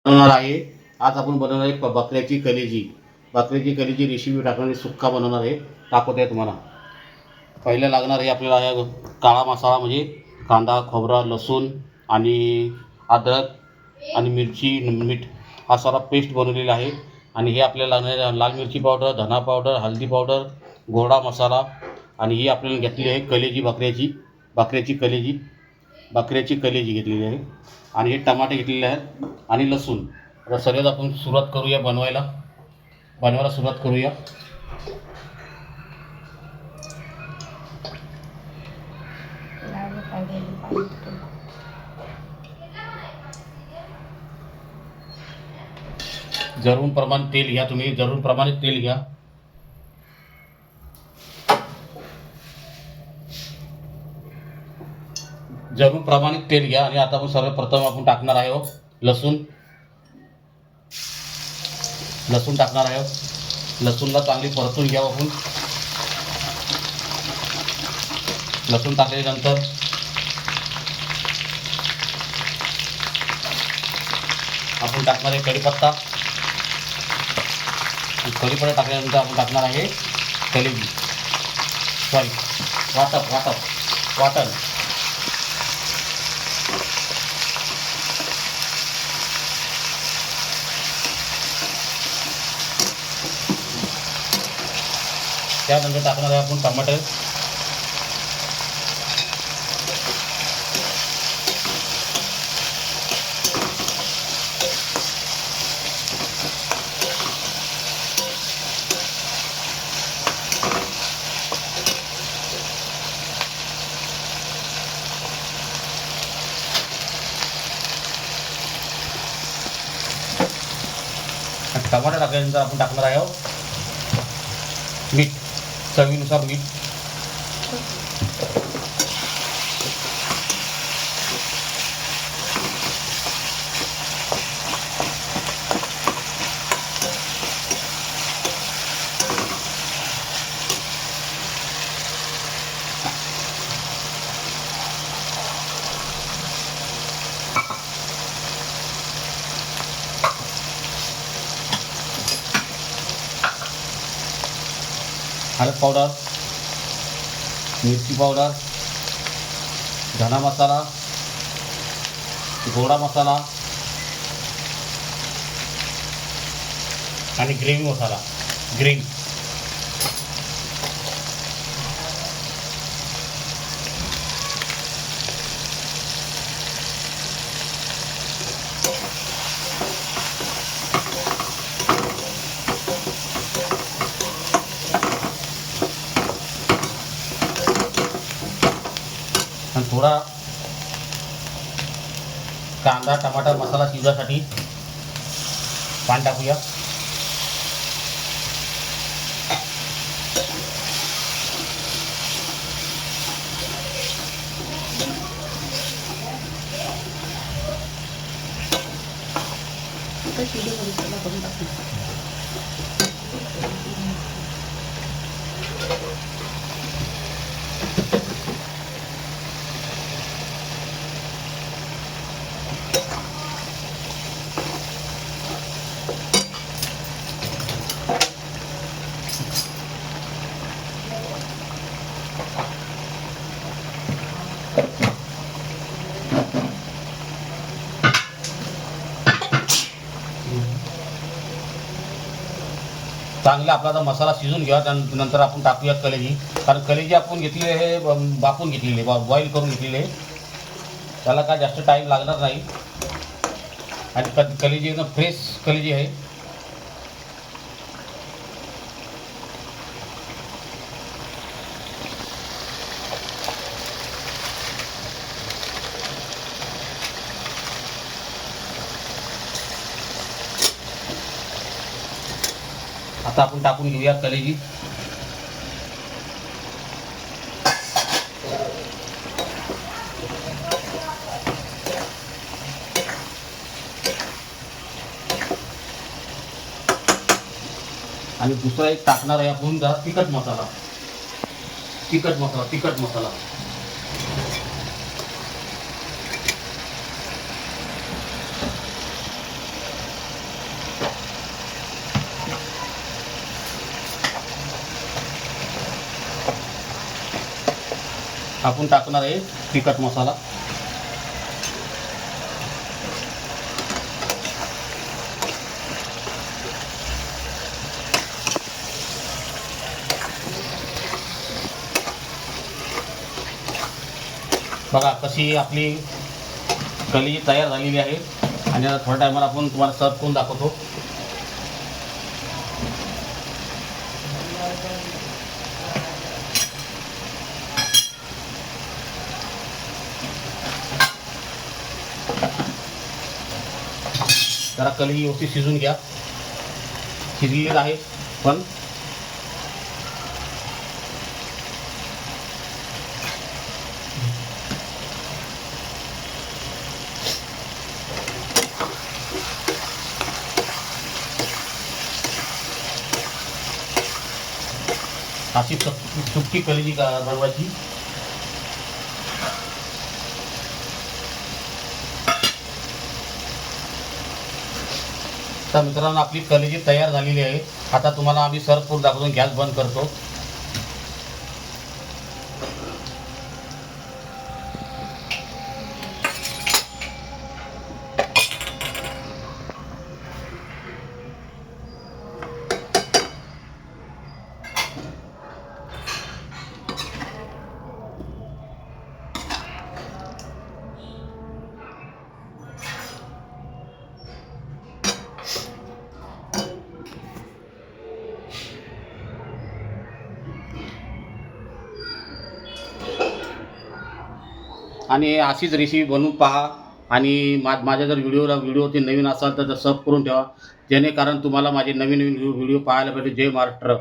बनवणार आहे. आज आपण बनवणार आहे बकऱ्याची कलेजी. बकऱ्याची कलेजी रेसिपी टाकणार आहे, सुक्का बनवणार आहे. दाखवत आहे तुम्हाला. पहिलं लागणार आहे आपल्याला काळा मसाला, म्हणजे कांदा, खोबरा, लसूण आणि अद्रक आणि मिरची, मीठ हा सारा पेस्ट बनवलेला आहे. आणि हे आपल्याला लागणार आहे लाल मिरची पावडर, धना पावडर, हळदी पावडर, गोडा मसाला. आणि ही आपल्याला घेतलेली आहे कलेजी, बकऱ्याची कलेजी घेतलेली आहे. आणि हे टमाटे घेतलेले आहेत आणि लसूण. आता सर्वात आपण सुरुवात करूया बनवायला सुरुवात करूया. जरूर प्रमाण तेल घ्या, तुम्ही जरूर प्रमाणे तेल घ्या. जरूर प्रमाणित तेल घ्या. आणि आता आपण सर्वप्रथम आपण टाकणार आहे लसूण टाकणार आहे. लसूणला चांगली परतून घ्या. आपण लसूण टाकल्यानंतर आपण टाकणार आहे कढीपत्ता. कढीपत्ता टाकल्यानंतर आपण टाकणार आहे कलेजी, वाटण. त्यानंतर टाकणार आहे आपण टमाटर. टमाटर टाकल्यानंतर आपण टाकणार आहे मीठ, चवीनुसार मीठ. हळद पावडर, मिरची पावडर, धना मसाला, गोडा मसाला आणि ग्रेव्ही मसाला. आणि थोडा कांदा टमाटर मसाला शिजण्यासाठी पाणी टाकूया. चांगला आपला आता मसाला शिजून घ्या. त्यानंतर आपण टाकूया कलेजी. कारण कलेजी आपण घेतलेली आहे बापून घेतलेली आहे, बॉईल करून घेतलेली आहे. त्याला काय जास्त टाईम लागणार नाही. आणि कलेजी एकदम फ्रेश कलेजी आहे. आता आपण टाकून घेऊया कलेजी. आणि दुसरा एक टाकणार आहे आपण जरा तिखट मसाला. आपण टाकणार आहे तिखट मसाला. बघा कशी आपली कलेजी तयार झालेली आहे आणि आता थोड्या टायमाला आपण तुम्हाला सर्व करून दाखवतो. जरा कलेजी व्यवस्थित शिजून घ्या. शिजलेली आहे पण अशी सुकी कलेजी बनवायची. तर मित्रांनो आपली कलेजी तयार झालेली आहे. आता तुम्हाला आम्ही सर्व करून दाखवून गॅस बंद करतो. आणि अशीच रेसिपी बनवून पहा आणि माझ्या जर व्हिडिओवरती नवीन असाल तर सब करून ठेवा, जेणेकरून तुम्हाला माझे नवीन व्हिडिओ पाहायला भेटेल. जय महाराष्ट्र.